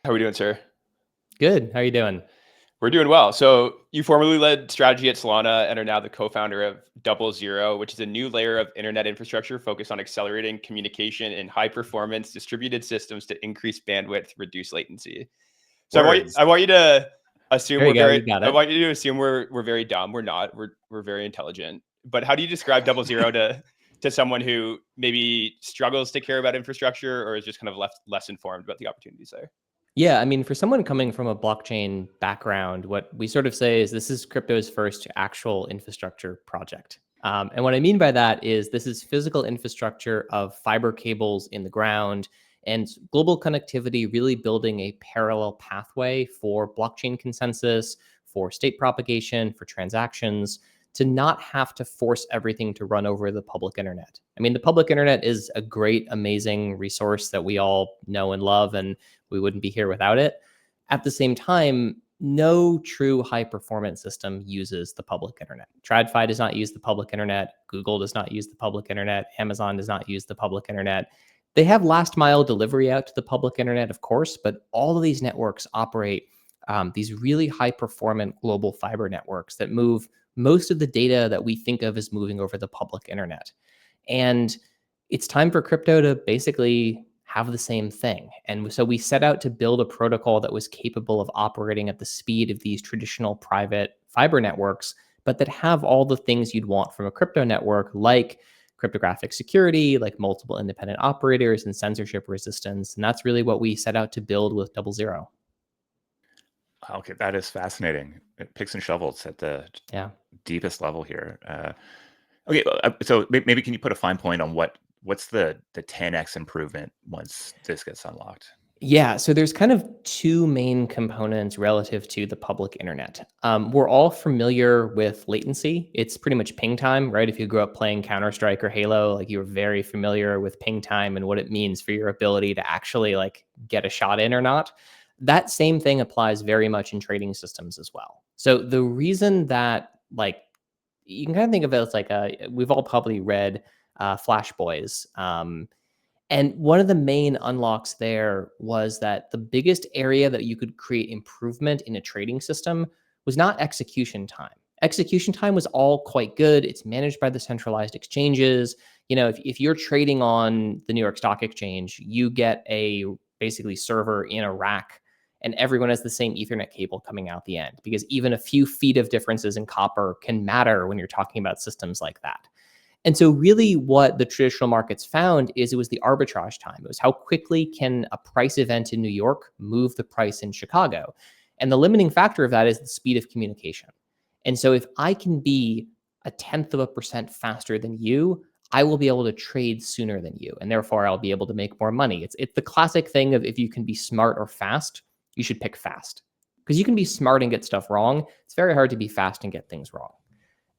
How are we doing, sir? Good. How you doing? We're doing well. So you formerly led strategy at Solana and are now the co-founder of DoubleZero, which is a new layer of internet infrastructure focused on accelerating communication in high-performance distributed systems to increase bandwidth, reduce latency. So Words. I want you to assume There you go. You got I it. want you to assume we're very dumb. We're not. We're very intelligent. But how do you describe DoubleZero to someone who maybe struggles to care about infrastructure or is just kind of less informed about the opportunities there? Yeah, I mean, for someone coming from a blockchain background, what we sort of say is this is crypto's first actual infrastructure project. And what I mean by that is this is physical infrastructure of fiber cables in the ground and global connectivity, really building a parallel pathway for blockchain consensus, for state propagation, for transactions, to not have to force everything to run over the public internet. I mean, the public internet is a great, amazing resource that we all know and love, and we wouldn't be here without it. At the same time, no true high performance system uses the public internet. TradFi does not use the public internet. Google does not use the public internet. Amazon does not use the public internet. They have last mile delivery out to the public internet, of course, but all of these networks operate these really high performant global fiber networks that move most of the data that we think of as moving over the public internet. And it's time for crypto to basically have the same thing. And so we set out to build a protocol that was capable of operating at the speed of these traditional private fiber networks, but that have all the things you'd want from a crypto network, like cryptographic security, like multiple independent operators and censorship resistance. And that's really what we set out to build with DoubleZero. Okay, that is fascinating. Picks and shovels at the Yeah. deepest level here. Okay, so maybe can you put a fine point on what's the 10x improvement once this gets unlocked? Yeah, so there's kind of two main components relative to the public internet. We're all familiar with latency. It's pretty much ping time, right? If you grew up playing Counter-Strike or Halo, like you're very familiar with ping time and what it means for your ability to actually like get a shot in or not. That same thing applies very much in trading systems as well. So the reason that like you can kind of think of it as like we've all probably read Flash Boys. And one of the main unlocks there was that the biggest area that you could create improvement in a trading system was not execution time. Execution time was all quite good. It's managed by the centralized exchanges. You know, if you're trading on the New York Stock Exchange, you get a basically server in a rack and everyone has the same Ethernet cable coming out the end because even a few feet of differences in copper can matter when you're talking about systems like that. And so really what the traditional markets found is it was the arbitrage time. It was how quickly can a price event in New York move the price in Chicago? And the limiting factor of that is the speed of communication. And so if I can be a tenth of a percent faster than you, I will be able to trade sooner than you. And therefore I'll be able to make more money. It's the classic thing of if you can be smart or fast, you should pick fast. Because you can be smart and get stuff wrong. It's very hard to be fast and get things wrong.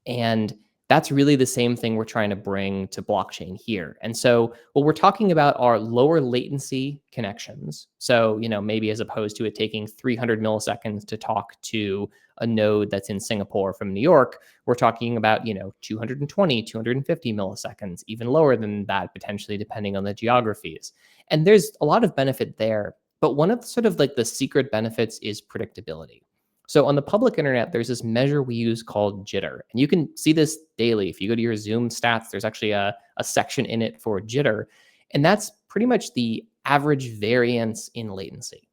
And that's really the same thing we're trying to bring to blockchain here. And so what we're talking about are lower latency connections. So, you know, maybe as opposed to it taking 300 milliseconds to talk to a node that's in Singapore from New York, we're talking about, you know, 220, 250 milliseconds, even lower than that, potentially depending on the geographies. And there's a lot of benefit there. But one of the sort of like the secret benefits is predictability. So on the public internet, there's this measure we use called jitter. And you can see this daily. If you go to your Zoom stats, there's actually a section in it for jitter. And that's pretty much the average variance in latency.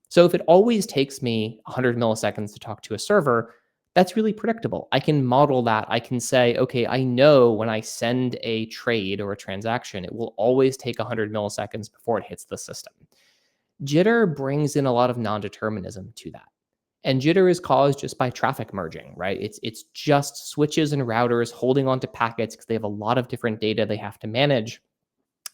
So if it always takes me 100 milliseconds to talk to a server, that's really predictable. I can model that. I can say, okay, I know when I send a trade or a transaction, it will always take 100 milliseconds before it hits the system. Jitter brings in a lot of non-determinism to that. And jitter is caused just by traffic merging, right? It's just switches and routers holding onto packets because they have a lot of different data they have to manage,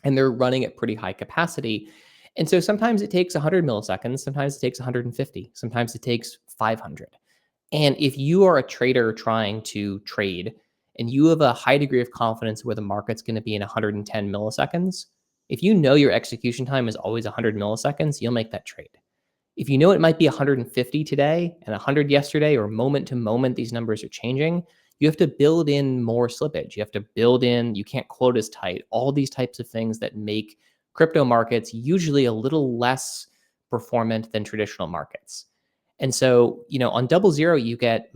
and they're running at pretty high capacity. And so sometimes it takes 100 milliseconds, sometimes it takes 150, sometimes it takes 500. And if you are a trader trying to trade and you have a high degree of confidence where the market's going to be in 110 milliseconds, if you know your execution time is always 100 milliseconds, you'll make that trade. If you know it might be 150 today and 100 yesterday, or moment to moment, these numbers are changing, you have to build in more slippage. You have to build in, you can't quote as tight, all these types of things that make crypto markets usually a little less performant than traditional markets. And so, on DoubleZero, you get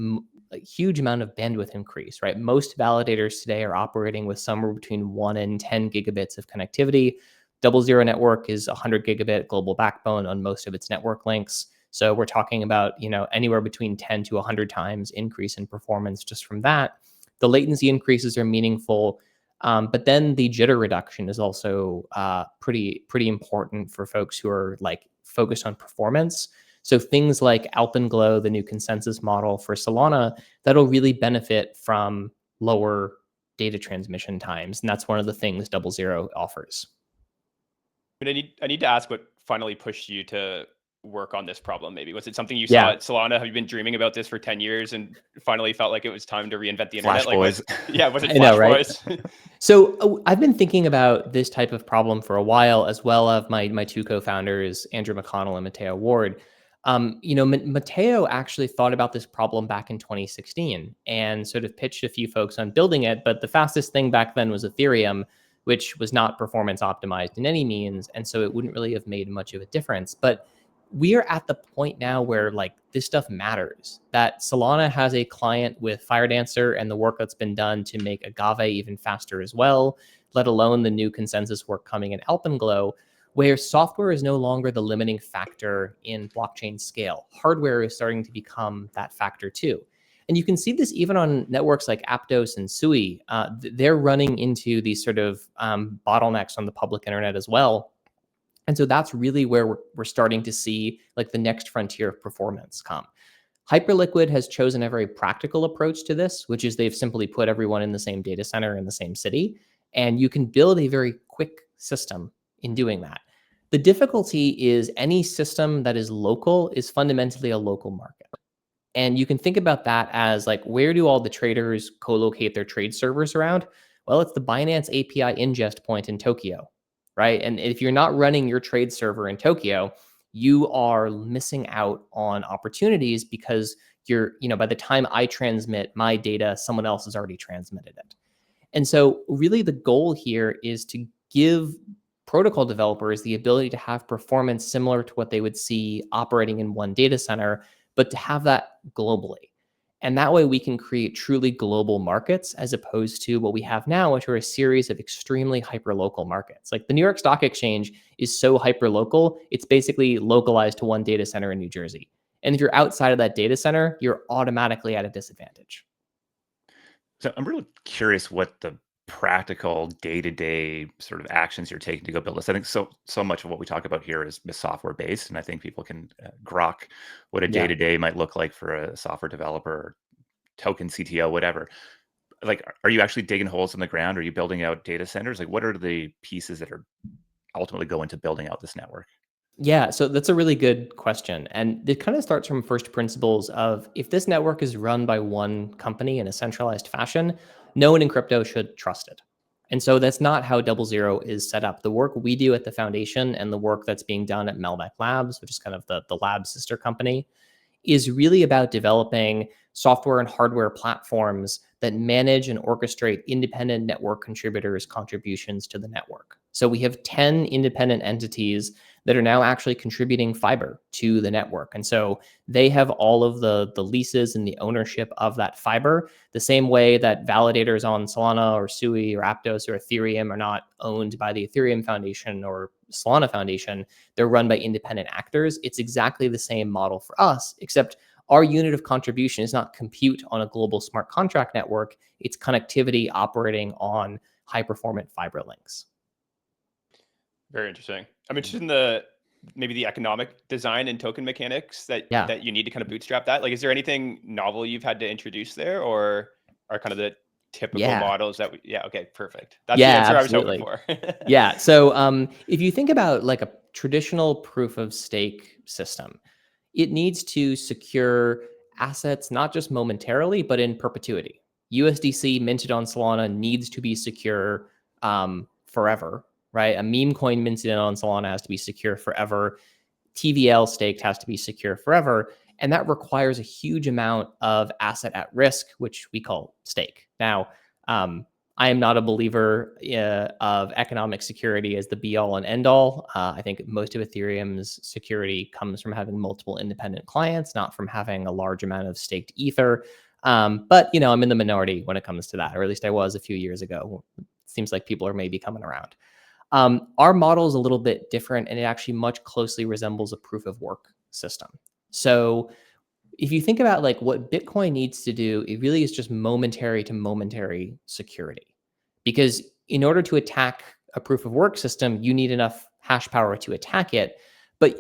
a huge amount of bandwidth increase, right? Most validators today are operating with somewhere between 1 and 10 gigabits of connectivity. DoubleZero network is 100 gigabit global backbone on most of its network links. So we're talking about, anywhere between 10 to 100 times increase in performance just from that. The latency increases are meaningful, but then the jitter reduction is also pretty important for folks who are like focused on performance. So things like Alpenglow, the new consensus model for Solana, that'll really benefit from lower data transmission times, and that's one of the things DoubleZero offers. But I need to ask what finally pushed you to work on this problem. Maybe was it something you saw at Solana? Have you been dreaming about this for 10 years and finally felt like it was time to reinvent the internet? Flash Boys. Was it Flash Boys? So I've been thinking about this type of problem for a while, as well as my two co-founders, Andrew McConnell and Matteo Ward. Matteo actually thought about this problem back in 2016 and sort of pitched a few folks on building it. But the fastest thing back then was Ethereum, which was not performance optimized in any means. And so it wouldn't really have made much of a difference. But we are at the point now where like this stuff matters, that Solana has a client with Firedancer and the work that's been done to make Agave even faster as well, let alone the new consensus work coming in Alpenglow, where software is no longer the limiting factor in blockchain scale. Hardware is starting to become that factor too. And you can see this even on networks like Aptos and Sui. They're running into these sort of bottlenecks on the public internet as well. And so that's really where we're starting to see like the next frontier of performance come. Hyperliquid has chosen a very practical approach to this, which is they've simply put everyone in the same data center in the same city. And you can build a very quick system in doing that. The difficulty is any system that is local is fundamentally a local market. And you can think about that as like, where do all the traders co-locate their trade servers around? Well, it's the Binance API ingest point in Tokyo, right? And if you're not running your trade server in Tokyo, you are missing out on opportunities because by the time I transmit my data, someone else has already transmitted it. And so really the goal here is to give protocol developers the ability to have performance similar to what they would see operating in one data center, but to have that globally. And that way we can create truly global markets as opposed to what we have now, which are a series of extremely hyperlocal markets. Like the New York Stock Exchange is so hyperlocal, it's basically localized to one data center in New Jersey. And if you're outside of that data center, you're automatically at a disadvantage. So I'm really curious what the practical day-to-day sort of actions you're taking to go build this. I think so much of what we talk about here is software based, and I think people can grok what a day-to-day might look like for a software developer, token CTO, whatever. Like, are you actually digging holes in the ground? Are you building out data centers? Like, what are the pieces that are ultimately go into building out this network? Yeah, so that's a really good question. And it kind of starts from first principles of if this network is run by one company in a centralized fashion, no one in crypto should trust it. And so that's not how DoubleZero is set up. The work we do at the foundation and the work that's being done at Melmac Labs, which is kind of the lab sister company, is really about developing software and hardware platforms that manage and orchestrate independent network contributors' contributions to the network. So we have 10 independent entities that are now actually contributing fiber to the network. And so they have all of the leases and the ownership of that fiber, the same way that validators on Solana or Sui or Aptos or Ethereum are not owned by the Ethereum Foundation or Solana Foundation. They're run by independent actors. It's exactly the same model for us, except our unit of contribution is not compute on a global smart contract network. It's connectivity operating on high-performant fiber links. Very interesting. I'm interested in maybe the economic design and token mechanics that you need to kind of bootstrap that. Like, is there anything novel you've had to introduce there, or are kind of the typical models that okay, perfect. That's the answer absolutely. I was hoping for. Yeah. So if you think about like a traditional proof of stake system, it needs to secure assets, not just momentarily, but in perpetuity. USDC minted on Solana needs to be secure forever, right? A meme coin minted on Solana has to be secure forever. TVL staked has to be secure forever. And that requires a huge amount of asset at risk, which we call stake. Now, I'm I am not a believer of economic security as the be all and end all. I think most of Ethereum's security comes from having multiple independent clients, not from having a large amount of staked ether. But I'm in the minority when it comes to that, or at least I was a few years ago. It seems like people are maybe coming around. Our model is a little bit different, and it actually much closely resembles a proof of work system. So if you think about like what Bitcoin needs to do, it really is just momentary to momentary security. Because in order to attack a proof of work system, you need enough hash power to attack it. But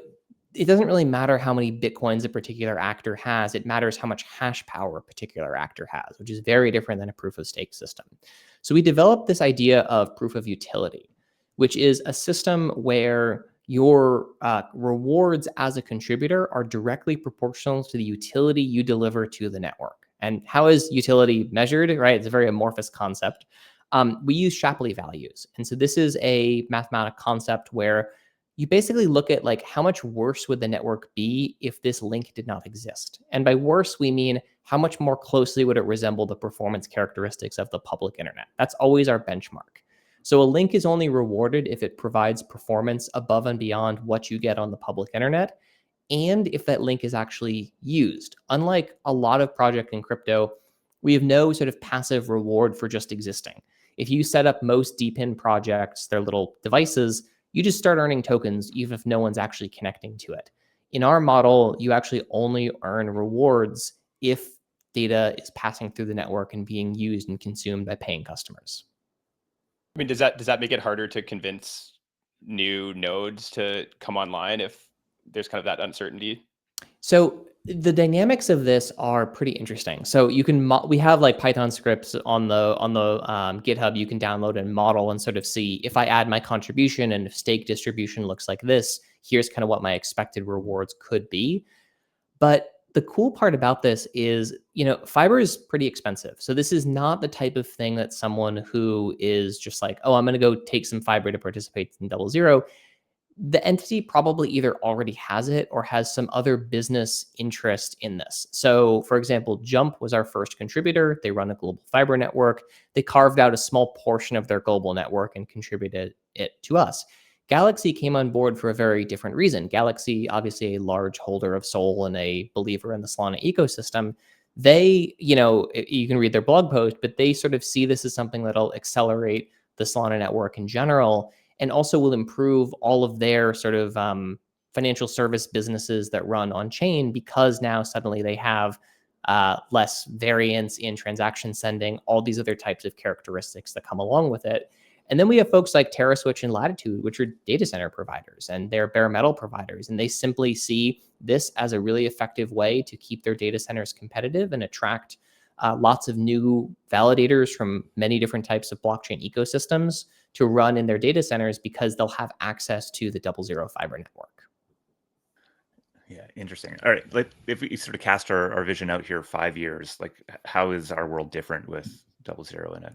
it doesn't really matter how many Bitcoins a particular actor has. It matters how much hash power a particular actor has, which is very different than a proof of stake system. So we developed this idea of proof of utility, which is a system where your rewards as a contributor are directly proportional to the utility you deliver to the network. And how is utility measured, right? It's a very amorphous concept. We use Shapley values. And so this is a mathematical concept where you basically look at like how much worse would the network be if this link did not exist. And by worse, we mean how much more closely would it resemble the performance characteristics of the public internet. That's always our benchmark. So a link is only rewarded if it provides performance above and beyond what you get on the public internet, and if that link is actually used. Unlike a lot of projects in crypto, we have no sort of passive reward for just existing. If you set up most DePIN projects, their little devices, you just start earning tokens even if no one's actually connecting to it. In our model, you actually only earn rewards if data is passing through the network and being used and consumed by paying customers. I mean, does that make it harder to convince new nodes to come online if there's kind of that uncertainty? So the dynamics of this are pretty interesting. So you can we have like Python scripts on the GitHub you can download and model and sort of see if I add my contribution and if stake distribution looks like this, here's kind of what my expected rewards could be. But the cool part about this is, fiber is pretty expensive. So this is not the type of thing that someone who is just like, oh, I'm going to go take some fiber to participate in DoubleZero. The entity probably either already has it or has some other business interest in this. So for example, Jump was our first contributor. They run a global fiber network. They carved out a small portion of their global network and contributed it to us. Galaxy came on board for a very different reason. Galaxy, obviously a large holder of Sol and a believer in the Solana ecosystem. They, you can read their blog post, but they sort of see this as something that'll accelerate the Solana network in general, and also will improve all of their sort of financial service businesses that run on chain, because now suddenly they have less variance in transaction sending, all these other types of characteristics that come along with it. And then we have folks like TerraSwitch and Latitude, which are data center providers, and they're bare metal providers. And they simply see this as a really effective way to keep their data centers competitive and attract lots of new validators from many different types of blockchain ecosystems to run in their data centers, because they'll have access to the DoubleZero fiber network. Yeah, interesting. All right, if we sort of cast our vision out here 5 years, like how is our world different with DoubleZero in it?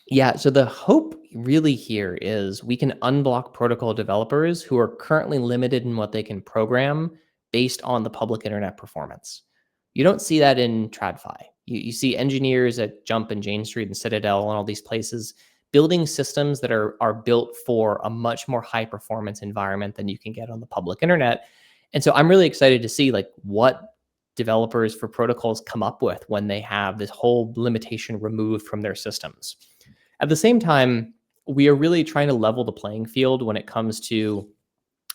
Yeah, so the hope really here is we can unblock protocol developers who are currently limited in what they can program based on the public internet performance. You don't see that in TradFi. You see engineers at Jump and Jane Street and Citadel and all these places building systems that are built for a much more high performance environment than you can get on the public internet. And so I'm really excited to see like what developers for protocols come up with when they have this whole limitation removed from their systems. At the same time, we are really trying to level the playing field when it comes to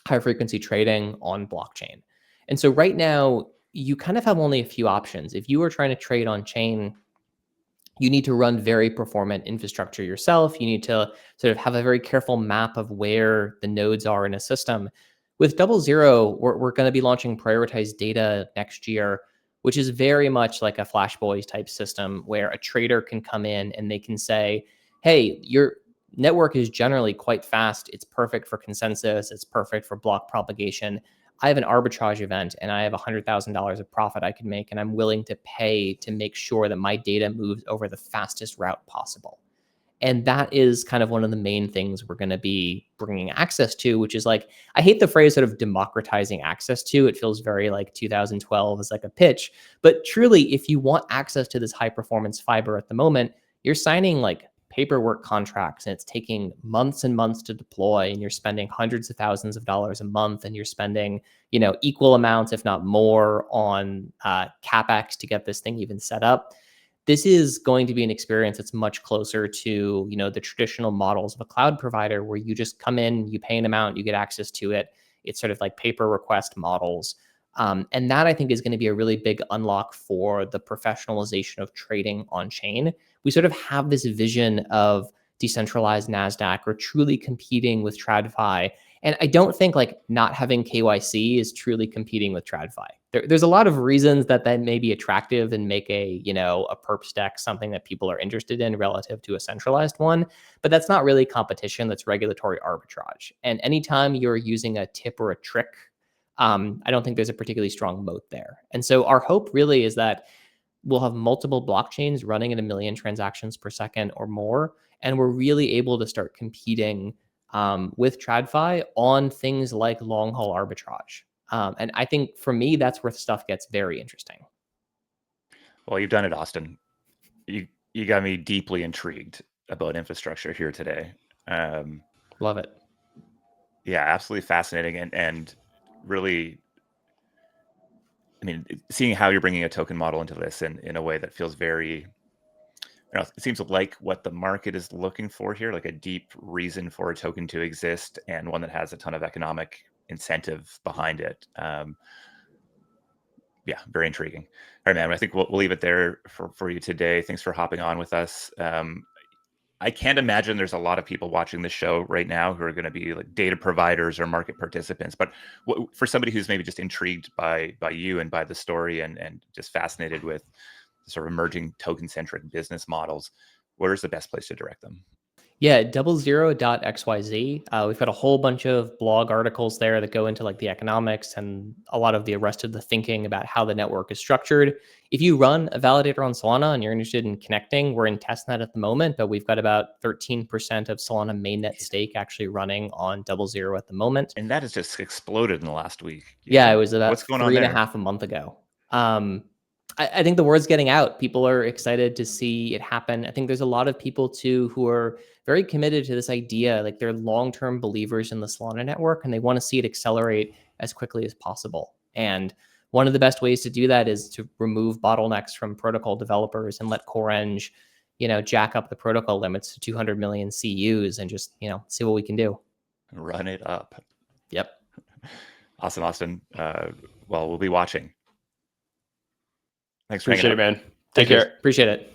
high frequency trading on blockchain. And so right now, you kind of have only a few options. If you are trying to trade on chain, you need to run very performant infrastructure yourself. You need to sort of have a very careful map of where the nodes are in a system. With DoubleZero, we're going to be launching prioritized data next year, which is very much like a Flash Boys type system where a trader can come in and they can say, hey, your network is generally quite fast. It's perfect for consensus. It's perfect for block propagation. I have an arbitrage event and I have $100,000 of profit I can make, and I'm willing to pay to make sure that my data moves over the fastest route possible. And that is kind of one of the main things we're going to be bringing access to, which is like, I hate the phrase sort of democratizing access to. It feels very like 2012 as like a pitch. But truly, if you want access to this high performance fiber at the moment, you're signing like paperwork contracts, and it's taking months and months to deploy, and you're spending hundreds of thousands of dollars a month, and you're spending, equal amounts, if not more, on CapEx to get this thing even set up. This is going to be an experience that's much closer to, the traditional models of a cloud provider where you just come in, you pay an amount, you get access to it. It's sort of like pay-per request models. And that, I think, is going to be a really big unlock for the professionalization of trading on chain. We sort of have this vision of decentralized NASDAQ or truly competing with TradFi. And I don't think like not having KYC is truly competing with TradFi. There's a lot of reasons that may be attractive and make a perp deck something that people are interested in relative to a centralized one. But that's not really competition. That's regulatory arbitrage. And anytime you're using a tip or a trick, I don't think there's a particularly strong moat there. And so our hope really is that we'll have multiple blockchains running at 1 million transactions per second or more, and we're really able to start competing with TradFi on things like long haul arbitrage. And I think for me, that's where stuff gets very interesting. Well, you've done it, Austin. You got me deeply intrigued about infrastructure here today. Love it. Yeah, absolutely fascinating, and really, seeing how you're bringing a token model into this in a way that feels very, it seems like what the market is looking for here, like a deep reason for a token to exist and one that has a ton of economic incentive behind it. Yeah, very intriguing. All right, man, I think we'll leave it there for you today. Thanks for hopping on with us. I can't imagine there's a lot of people watching this show right now who are going to be like data providers or market participants. But for somebody who's maybe just intrigued by you and by the story and just fascinated with sort of emerging token-centric business models, where's the best place to direct them? Yeah, DoubleZero.xyz. We've got a whole bunch of blog articles there that go into like the economics and a lot of the rest of the thinking about how the network is structured. If you run a validator on Solana and you're interested in connecting, we're in testnet at the moment, but we've got about 13% of Solana mainnet stake actually running on DoubleZero at the moment. And that has just exploded in the last week. Yeah, it was about What's going on 3.5 a month ago. I think the word's getting out. People are excited to see it happen. I think there's a lot of people too who are very committed to this idea. Like they're long-term believers in the Solana network and they want to see it accelerate as quickly as possible. And one of the best ways to do that is to remove bottlenecks from protocol developers and let CoreEng, jack up the protocol limits to 200 million CUs and just, see what we can do. Run it up. Yep. Awesome, Austin. Well, we'll be watching. Thanks for Appreciate it, man. Take Thank you. care. Appreciate it.